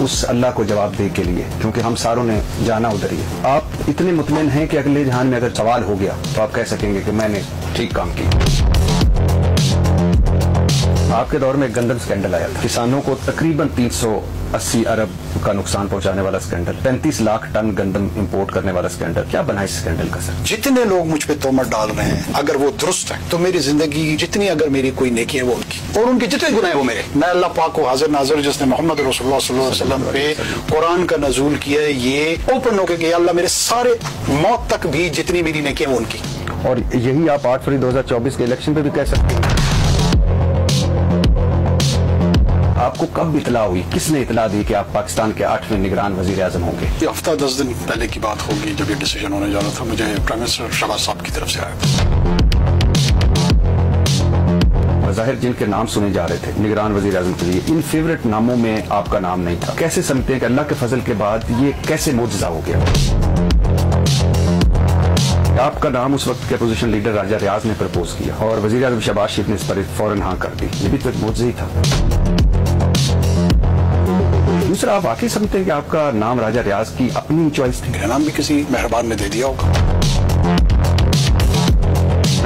उस अल्लाह को जवाब दे के लिए, क्योंकि हम सारों ने जाना उधर ही है। आप इतने मुतमिन हैं कि अगले जहान में अगर सवाल हो गया तो आप कह सकेंगे कि मैंने ठीक काम किया। आपके दौर में गंदम स्कैंडल आया था, किसानों को तकरीबन 380 अरब का नुकसान पहुंचाने वाला स्कैंडल, 35 लाख टन गंदम इंपोर्ट करने वाला स्कैंडल। क्या बना इस स्कैंडल का सर? जितने लोग मुझ पे तोहमत डाल रहे हैं, अगर वो दुरुस्त है तो मेरी जिंदगी जितनी, अगर मेरी कोई नेकी है वो उनकी, और उनके जितने गुनाह है वो मेरे। मैं अल्लाह पाक को हाजिर नाजिर, जिसने मोहम्मद रसूलुल्लाह सल्लल्लाहु अलैहि वसल्लम पे कुरान का नजूल किया है, ये ओपन होकर कि अल्लाह मेरे सारे मौत तक भी जितनी मेरी नेकी है वो उनकी। और यही आप 8 फरवरी 2024 के इलेक्शन पे भी कह सकते हैं। आपको कब इतला हुई, किसने इतला दी कि आप पाकिस्तान के 8वें निगरान वजीर आजम होंगे? ये हफ्ता 10 दिन पहले की बात होगी, जब ये डिसीजन होने जा रहा था, मुझे प्राइम मिनिस्टर शहबाज साहब की तरफ से आया था। ज़ाहिर जिनके नाम सुने जा रहे थे निगरान वजीर आजम के लिए, इन फेवरेट नामों में आपका नाम नहीं था। कैसे समझते हैं कि अल्लाह के फजल के बाद ये कैसे मोजज़ा हो गया? आपका नाम उस वक्त के अपोजिशन लीडर राजा रियाज ने प्रपोज किया और वजीर आजम शहबाज शरीफ ने इस पर फौरन हाँ कर दी। ये भी तो एक मोजज़ा ही था। दूसरा, आप वाकई समझते हैं कि आपका नाम राजा रियाज की अपनी चॉइस थी? मेरा नाम भी किसी मेहरबान ने दे दिया होगा।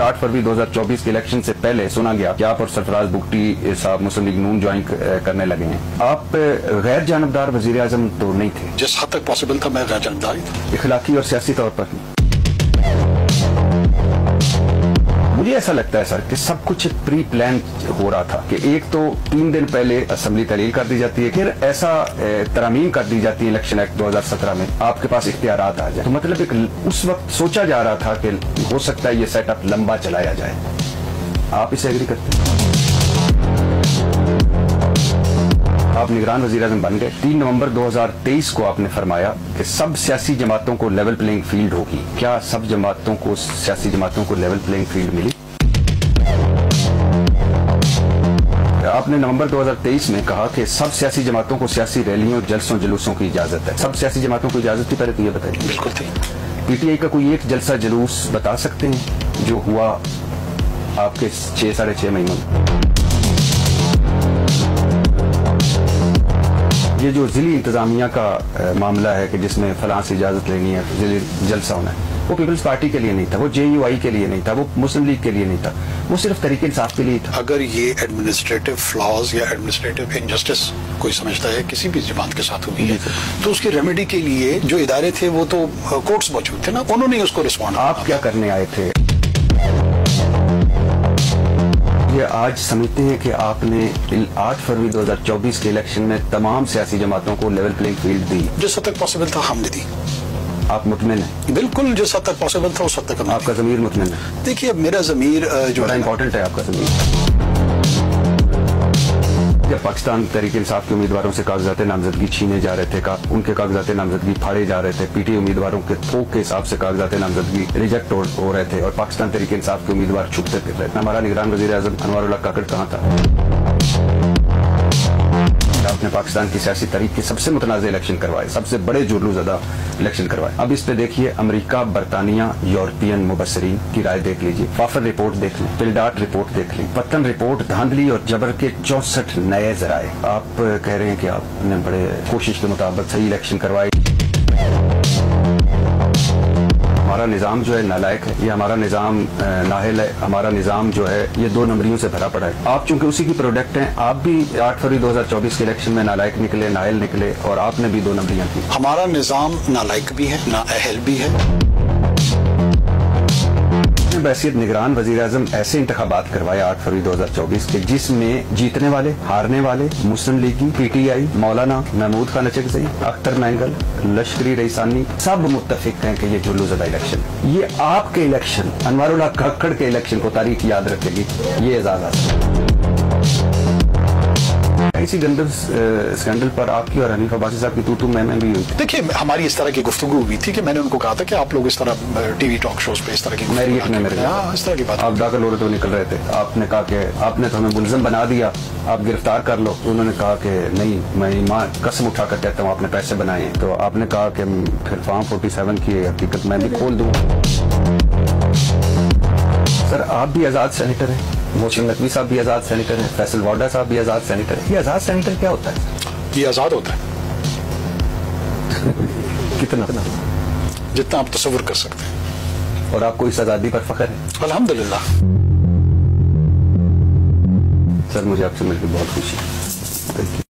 8 फरवरी 2024 के इलेक्शन से पहले सुना गया कि आप और सरफराज बुगटी साहब मुस्लिम लीग नून ज्वाइन करने लगे हैं। आप गैर जानबदार वजीर आजम तो नहीं थे? जिस हद तक पॉसिबल था मैं गैर जानबदार ही था। इखलाकी और सियासी तौर पर मुझे ऐसा लगता है सर कि सब कुछ प्री प्लान हो रहा था कि एक तो 3 दिन पहले असेंबली तहलील कर दी जाती है, फिर ऐसा तरमीम कर दी जाती है इलेक्शन एक्ट 2017 में, आपके पास इख्तियारात आ जाए। तो मतलब एक उस वक्त सोचा जा रहा था कि हो सकता है ये सेटअप लंबा चलाया जाए। आप इसे एग्री करते हैं? आप निगरान वज़ीर आज़म बन गए। 3 नवंबर 2023 को आपने फरमाया कि सब सियासी जमातों को लेवल प्लेइंग फील्ड होगी। क्या सब जमातों को, सियासी जमातों को लेवल प्लेइंग फील्ड मिली? आपने नवंबर 2023 में कहा कि सब सियासी जमातों को सियासी रैलियों, जलसों, जुलूसों की इजाजत है। सब सियासी जमातों को इजाजत थी? पहले तो ये बताइए। बिल्कुल थी। पीटीआई का कोई एक जलसा जुलूस बता सकते हैं जो हुआ आपके 6-6.5 महीनों में? ये जो जिली इंतजामिया का मामला है कि जिसमें फलां से इजाजत लेनी है, जिली जलसा होना है, वो पीपल्स पार्टी के लिए नहीं था, वो जेयूआई के लिए नहीं था, वो मुस्लिम लीग के लिए नहीं था, वो सिर्फ तरीके इंसाफ के लिए था। अगर ये एडमिनिस्ट्रेटिव फ्लॉज या एडमिनिस्ट्रेटिव इनजस्टिस कोई समझता है किसी भी जमात के साथ हुई है, तो उसकी रेमेडी के लिए जो इदारे थे वो तो कोर्ट्स मौजूद थे ना, उन्होंने उसको रिस्पॉन्ड। आप क्या करने आए थे? ये आज समझते हैं कि आपने 8 फरवरी 2024 के इलेक्शन में तमाम सियासी जमातों को लेवल प्लेइंग फील्ड दी? जिस हद तक पॉसिबल था हमने दी। आप मुतमिन हैं? बिल्कुल, जिस हद तक पॉसिबल था उस हद तक। आपका ज़मीर मुतमिन है? देखिए, अब मेरा ज़मीर जो बड़ा इंपॉर्टेंट है आपका ज़मीर। जब पाकिस्तान तहरीक इंसाफ के उम्मीदवारों से कागजात नामजदगी छीने जा रहे थे, उनके कागजात नामजदगी फाड़े जा रहे थे, पीटीआई उम्मीदवारों के थोक के हिसाब से कागजात नामजदगी रिजेक्ट हो रहे थे और पाकिस्तान तहरीक इंसाफ के उम्मीदवार छुपते फिर रहे थे, हमारा निगरान वज़ीर आज़म अनवारुल्लाह काकड़ कहाँ था? आपने पाकिस्तान की सियासी तारीख के सबसे मुतनाज़ इलेक्शन करवाए, सबसे बड़े जुर्लूज़दा इलेक्शन करवाए। अब इस पे देखिए, अमेरिका, बरतानिया, यूरोपियन मुबस्सरीन की राय देख लीजिए, फाफर रिपोर्ट देख लें, पिलडाट रिपोर्ट देख लें, वतन रिपोर्ट, धांधली और जबर के 64 नए जराए। आप कह रहे हैं कि आपने बड़े कोशिश के मुताबिक सही इलेक्शन करवाए। हमारा निज़ाम जो है नालायक है, ये हमारा निज़ाम नाहिल है, हमारा निज़ाम जो है ये 2 नंबरियों से भरा पड़ा है। आप चूंकि उसी की प्रोडक्ट हैं, आप भी 8 फरवरी 2024 के इलेक्शन में नालायक निकले, नाहिल निकले और आपने भी 2 नंबरियां की। हमारा निज़ाम नालायक भी है, नाअहल भी है। बहसीत निगरान वज़ीर आज़म ऐसे इंतखाबात करवाए 8 फरवरी 2024 के जिसमें जीतने वाले, हारने वाले, मुस्लिम लीगी, पीटीआई, मौलाना महमूद खान अचकज़ई, अख्तर मैंगल, लश्करी रईसानी सब मुत्तफिक हैं कि ये जुलूसदा इलेक्शन, ये आपके इलेक्शन, अनवारुल्लाह काकड़ के इलेक्शन को तारीख याद रखेगी। ये एजाज़ इसी गंदम स्कैंडल पर आपकी और हनीफ अब्बासी साहब की तू मैं भी हुई। देखिए, हमारी इस तरह की गुफ्तगू हुई थी कि मैंने उनको कहा था कि आप लोग इस तरह टीवी टॉक शोज पे इस तरह की इस तरह की बात आप दाखिल हो रहे तो निकल रहे थे, आपने कहा कि आपने तो हमें मुलजम बना दिया, आप गिरफ्तार कर लो। उन्होंने कहा कि नहीं, मैं माँ कसम उठा कर कहता हूँ आपने पैसे बनाए। तो आपने कहा कि फिर फॉर्म 47 की हकीकत मैं भी खोल दूँ। सर, आप भी आज़ाद सेनेटर हैं, मोहसिन नकवी साहब भी आज़ाद सेनेटर हैं, फैसल वाडा साहब भी आज़ाद सेनेटर हैं। ये आज़ाद सेनेटर क्या होता है? ये आजाद होता है कितना जितना आप तस्वुर कर सकते हैं। और आपको इस आजादी पर फख्र है? अल्हम्दुलिल्लाह। सर मुझे आपसे मिलकर बहुत खुशी है। Thank you.